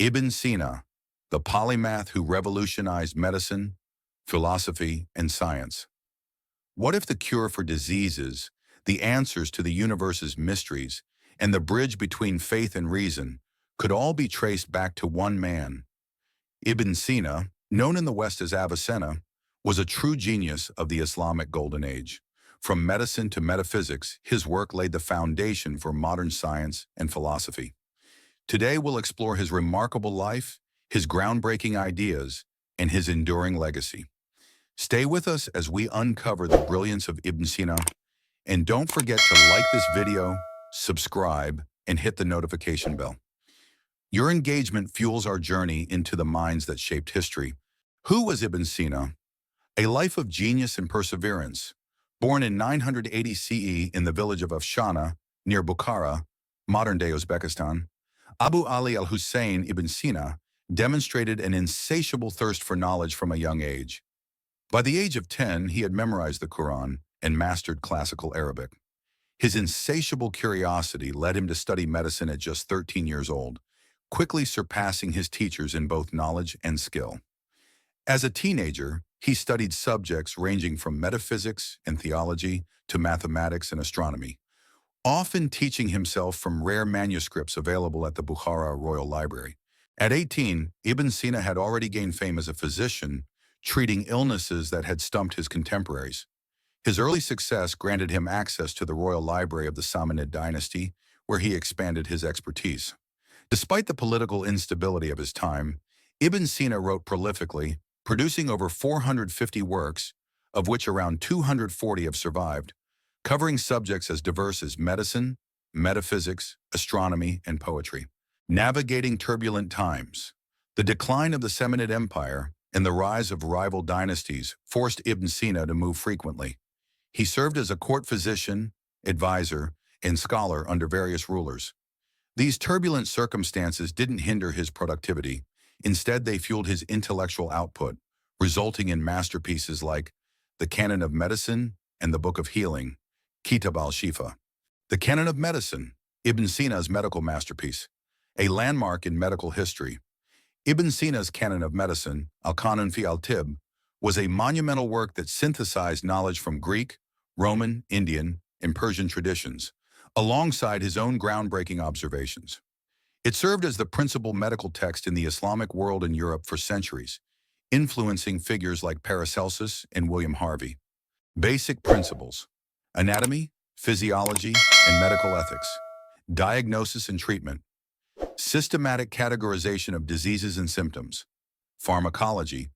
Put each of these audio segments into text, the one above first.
Ibn Sina, the polymath who revolutionized medicine, philosophy, and science. What if the cure for diseases, the answers to the universe's mysteries, and the bridge between faith and reason could all be traced back to one man? Ibn Sina, known in the West as Avicenna, was a true genius of the Islamic Golden Age. From medicine to metaphysics, his work laid the foundation for modern science and philosophy. Today we'll explore his remarkable life, his groundbreaking ideas, and his enduring legacy. Stay with us as we uncover the brilliance of Ibn Sina, and don't forget to like this video, subscribe, and hit the notification bell. Your engagement fuels our journey into the minds that shaped history. Who was Ibn Sina? A life of genius and perseverance. Born in 980 CE in the village of Afshana, near Bukhara, modern-day Uzbekistan, Abu Ali al-Hussein ibn Sina demonstrated an insatiable thirst for knowledge from a young age. By the age of 10, he had memorized the Quran and mastered classical Arabic. His insatiable curiosity led him to study medicine at just 13 years old, quickly surpassing his teachers in both knowledge and skill. As a teenager, he studied subjects ranging from metaphysics and theology to mathematics and astronomy, often teaching himself from rare manuscripts available at the Bukhara Royal Library. At 18, Ibn Sina had already gained fame as a physician, treating illnesses that had stumped his contemporaries. His early success granted him access to the Royal Library of the Samanid dynasty, where he expanded his expertise. Despite the political instability of his time, Ibn Sina wrote prolifically, producing over 450 works, of which around 240 have survived, covering subjects as diverse as medicine, metaphysics, astronomy, and poetry. Navigating turbulent times. The decline of the Samanid Empire and the rise of rival dynasties forced Ibn Sina to move frequently. He served as a court physician, advisor, and scholar under various rulers. These turbulent circumstances didn't hinder his productivity. Instead, they fueled his intellectual output, resulting in masterpieces like the Canon of Medicine and the Book of Healing, Kitab al-Shifa. The Canon of Medicine, Ibn Sina's medical masterpiece, a landmark in medical history. Ibn Sina's Canon of Medicine, al-Qanon fi al-Tib, was a monumental work that synthesized knowledge from Greek, Roman, Indian, and Persian traditions, alongside his own groundbreaking observations. It served as the principal medical text in the Islamic world and Europe for centuries, influencing figures like Paracelsus and William Harvey. Basic principles: anatomy, physiology, and medical ethics, diagnosis and treatment, systematic categorization of diseases and symptoms, pharmacology,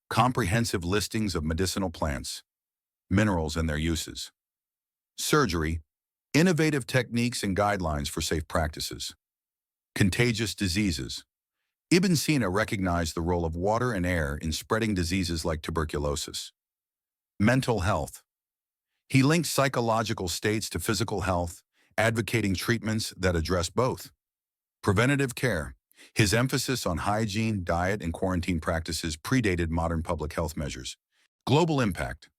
comprehensive listings of medicinal plants, minerals and their uses, surgery, innovative techniques and guidelines for safe practices, contagious diseases. Ibn Sina recognized the role of water and air in spreading diseases like tuberculosis. Mental health. He linked psychological states to physical health, advocating treatments that address both. Preventative care. His emphasis on hygiene, diet, and quarantine practices predated modern public health measures. Global impact.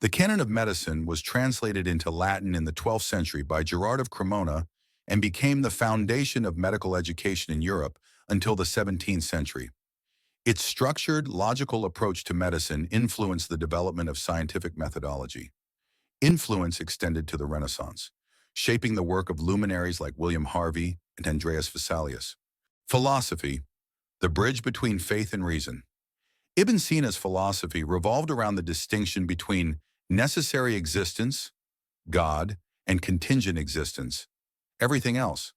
The Canon of Medicine was translated into Latin in the 12th century by Gerard of Cremona and became the foundation of medical education in Europe until the 17th century. Its structured, logical approach to medicine influenced the development of scientific methodology. Influence extended to the Renaissance, shaping the work of luminaries like William Harvey and Andreas Vesalius. Philosophy, the bridge between faith and reason. Ibn Sina's philosophy revolved around the distinction between necessary existence, God, and contingent existence, everything else.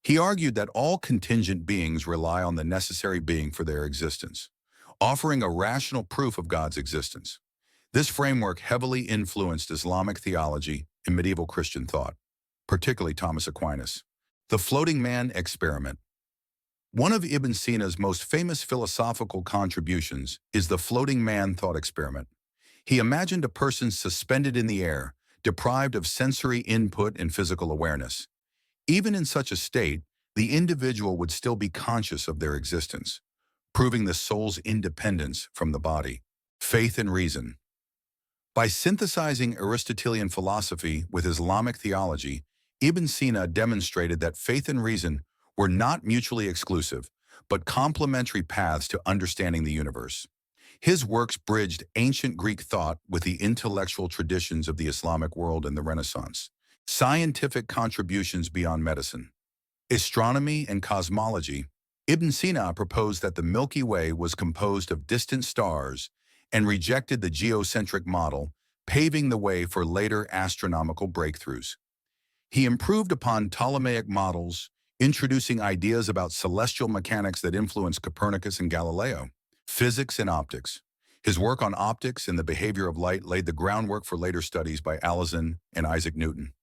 He argued that all contingent beings rely on the necessary being for their existence, offering a rational proof of God's existence. This framework heavily influenced Islamic theology and medieval Christian thought, particularly Thomas Aquinas. The floating man experiment. One of Ibn Sina's most famous philosophical contributions is the floating man thought experiment. He imagined a person suspended in the air, deprived of sensory input and physical awareness. Even in such a state, the individual would still be conscious of their existence, proving the soul's independence from the body. Faith and reason. By synthesizing Aristotelian philosophy with Islamic theology, Ibn Sina demonstrated that faith and reason were not mutually exclusive, but complementary paths to understanding the universe. His works bridged ancient Greek thought with the intellectual traditions of the Islamic world and the Renaissance. Scientific contributions beyond medicine. Astronomy and cosmology. Ibn Sina proposed that the Milky Way was composed of distant stars and rejected the geocentric model, paving the way for later astronomical breakthroughs. He improved upon Ptolemaic models, introducing ideas about celestial mechanics that influenced Copernicus and Galileo. Physics and optics. His work on optics and the behavior of light laid the groundwork for later studies by Avicenna and Isaac Newton.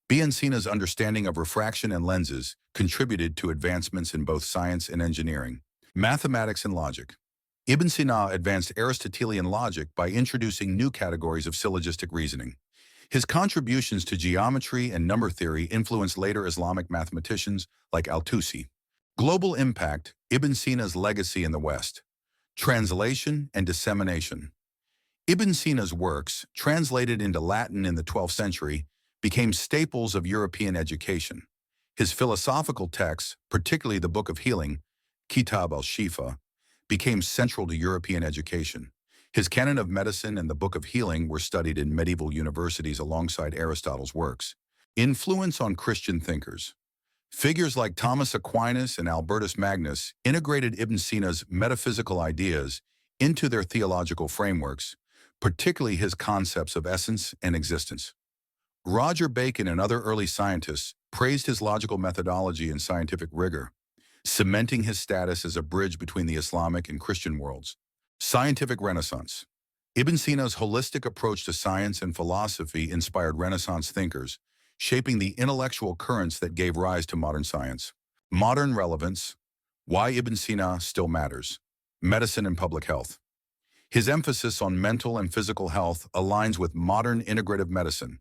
Ibn Sina's understanding of refraction and lenses contributed to advancements in both science and engineering. Mathematics and logic. Ibn Sina advanced Aristotelian logic by introducing new categories of syllogistic reasoning. His contributions to geometry and number theory influenced later Islamic mathematicians like Al-Tusi. Global impact. Ibn Sina's legacy in the West. Translation and dissemination. Ibn Sina's works, translated into Latin in the 12th century, became staples of European education. His philosophical texts, particularly the Book of Healing, Kitab al-Shifa, became central to European education. His Canon of Medicine and the Book of Healing were studied in medieval universities alongside Aristotle's works. Influence on Christian thinkers. Figures like Thomas Aquinas and Albertus Magnus integrated Ibn Sina's metaphysical ideas into their theological frameworks, particularly his concepts of essence and existence. Roger Bacon and other early scientists praised his logical methodology and scientific rigor, cementing his status as a bridge between the Islamic and Christian worlds. Scientific Renaissance. Ibn Sina's holistic approach to science and philosophy inspired Renaissance thinkers, shaping the intellectual currents that gave rise to modern science. Modern relevance. Why Ibn Sina still matters. Medicine and public health. His emphasis on mental and physical health aligns with modern integrative medicine.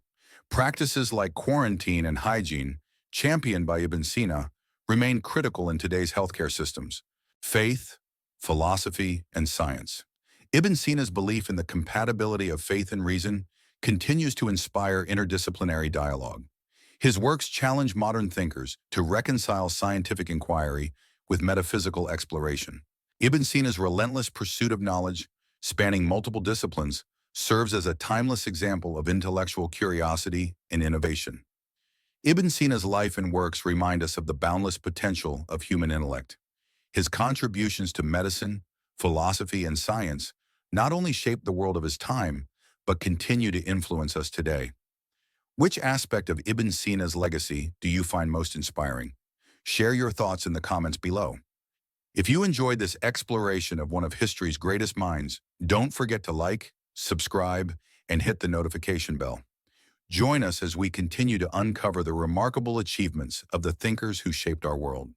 Practices like quarantine and hygiene, championed by Ibn Sina, remain critical in today's healthcare systems. Faith, philosophy, and science. Ibn Sina's belief in the compatibility of faith and reason continues to inspire interdisciplinary dialogue. His works challenge modern thinkers to reconcile scientific inquiry with metaphysical exploration. Ibn Sina's relentless pursuit of knowledge, spanning multiple disciplines, serves as a timeless example of intellectual curiosity and innovation. Ibn Sina's life and works remind us of the boundless potential of human intellect. His contributions to medicine, philosophy, and science not only shaped the world of his time, but continue to influence us today. Which aspect of Ibn Sina's legacy do you find most inspiring? Share your thoughts in the comments below. If you enjoyed this exploration of one of history's greatest minds, don't forget to like, subscribe, and hit the notification bell. Join us as we continue to uncover the remarkable achievements of the thinkers who shaped our world.